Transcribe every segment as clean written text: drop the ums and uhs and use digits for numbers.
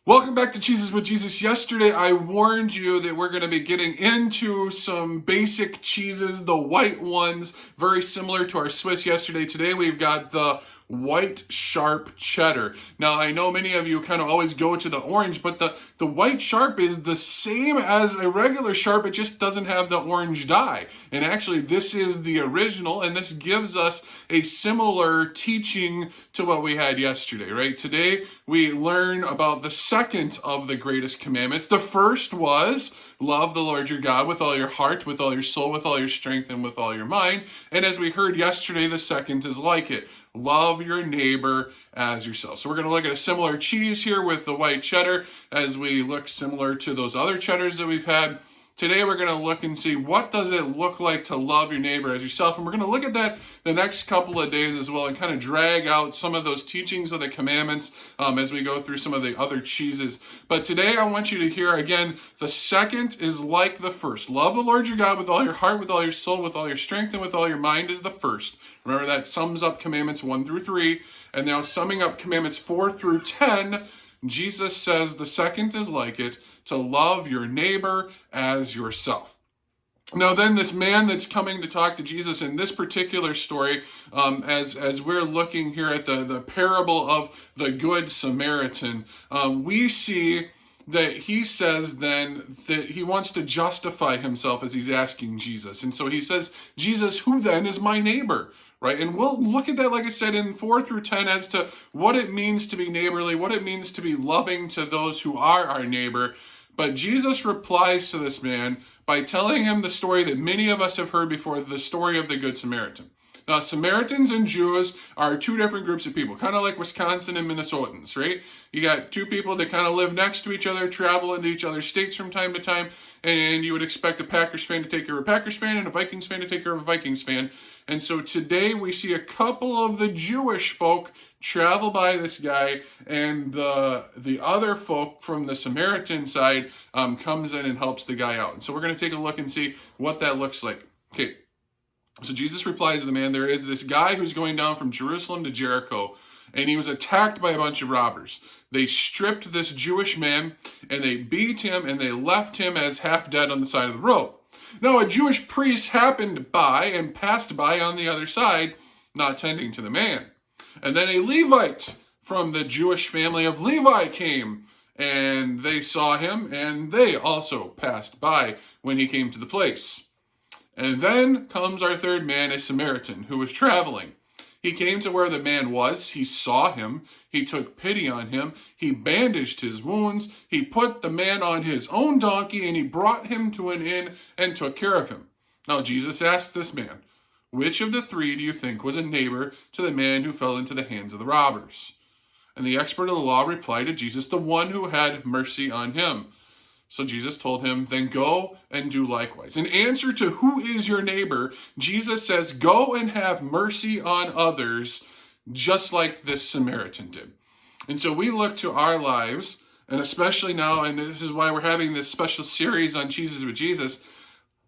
Welcome back to Cheeses with Jesus. Yesterday, I warned you that we're going to be getting into some basic cheeses, the white ones, very similar to our Swiss yesterday. Today, we've got the white sharp cheddar. Now, I know many of you kind of always go to the orange, but the white sharp is the same as a regular sharp. It just doesn't have the orange dye. And actually, this is the original, and this gives us a similar teaching to what we had yesterday, right? Today, we learn about the second of the greatest commandments. The first was love the Lord your God with all your heart, with all your soul, with all your strength, and with all your mind. And as we heard yesterday, the second is like it. Love your neighbor as yourself. So we're going to look at a similar cheese here with the white cheddar as we look similar to those other cheddars that we've had. Today we're going to look and see what does it look like to love your neighbor as yourself. And we're going to look at that the next couple of days as well and kind of drag out some of those teachings of the commandments as we go through some of the other cheeses. But today I want you to hear again, the second is like the first. Love the Lord your God with all your heart, with all your soul, with all your strength, and with all your mind is the first. Remember that sums up commandments 1 through 3. And now summing up commandments 4 through 10, Jesus says the second is like it, to love your neighbor as yourself. Now then, this man that's coming to talk to Jesus in this particular story, as we're looking here at the parable of the Good Samaritan, we see that he says then that he wants to justify himself as he's asking Jesus. And so he says, Jesus, who then is my neighbor? Right? And we'll look at that, like I said, in 4 through 10 as to what it means to be neighborly, what it means to be loving to those who are our neighbor. But Jesus replies to this man by telling him the story that many of us have heard before, the story of the Good Samaritan. Now, Samaritans and Jews are two different groups of people, kind of like Wisconsin and Minnesotans, right? You got two people that kind of live next to each other, travel into each other's states from time to time, and you would expect a Packers fan to take care of a Packers fan and a Vikings fan to take care of a Vikings fan. And so today we see a couple of the Jewish folk travel by this guy, and the other folk from the Samaritan side comes in and helps the guy out. And so we're going to take a look and see what that looks like. Okay, so Jesus replies to the man, there is this guy who's going down from Jerusalem to Jericho, and he was attacked by a bunch of robbers. They stripped this Jewish man, and they beat him, and they left him as half dead on the side of the road. Now, a Jewish priest happened by and passed by on the other side, not tending to the man. And then a Levite from the Jewish family of Levi came, and they saw him, and they also passed by when he came to the place. And then comes our third man, a Samaritan, who was traveling. He came to where the man was. He saw him. He took pity on him. He bandaged his wounds. He put the man on his own donkey, and he brought him to an inn and took care of him. Now Jesus asked this man, which of the three do you think was a neighbor to the man who fell into the hands of the robbers? And the expert of the law replied to Jesus, the one who had mercy on him. So Jesus told him, then go and do likewise. In answer to who is your neighbor, Jesus says, go and have mercy on others, just like this Samaritan did. And so we look to our lives, and especially now, and this is why we're having this special series on Cheeses with Jesus,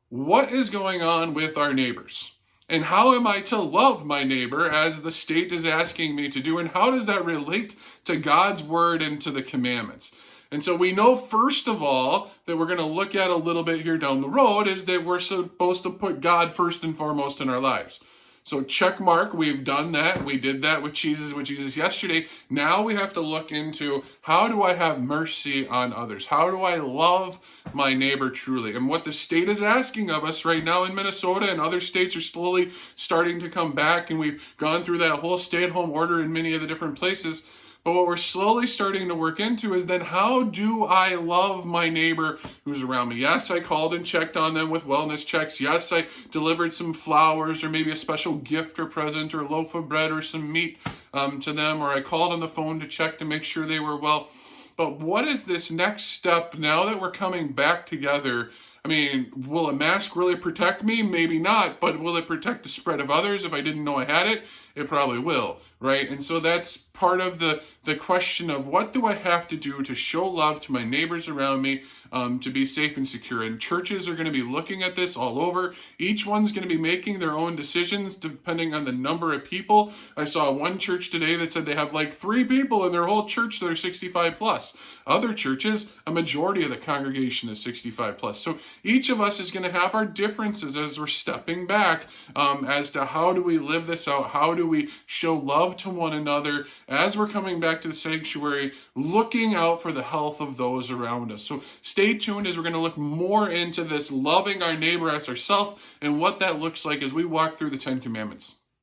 what is going on with our neighbors? And how am I to love my neighbor as the state is asking me to do? And how does that relate to God's word and to the commandments? And so we know, first of all, that we're going to look at a little bit here down the road is that we're supposed to put God first and foremost in our lives. So check mark, we've done that. We did that with Cheeses with Jesus yesterday. Now we have to look into how do I have mercy on others? How do I love my neighbor truly? And what the state is asking of us right now in Minnesota, and other states are slowly starting to come back, and we've gone through that whole stay-at-home order in many of the different places. But what we're slowly starting to work into is then how do I love my neighbor who's around me? Yes, I called and checked on them with wellness checks. Yes, I delivered some flowers or maybe a special gift or present or a loaf of bread or some meat to them. Or I called on the phone to check to make sure they were well. But what is this next step now that we're coming back together? I mean, will a mask really protect me? Maybe not. But will it protect the spread of others if I didn't know I had it? It probably will. right? And so that's part of the question of what do I have to do to show love to my neighbors around me, to be safe and secure. And churches are going to be looking at this all over. Each one's going to be making their own decisions depending on the number of people. I saw one church today that said they have like 3 people in their whole church that are 65 plus. Other churches, a majority of the congregation is 65 plus. So each of us is going to have our differences as we're stepping back, as to how do we live this out? How do we show love to one another as we're coming back to the sanctuary, looking out for the health of those around us? So stay tuned as we're going to look more into this loving our neighbor as ourselves and what that looks like as we walk through the 10 Commandments.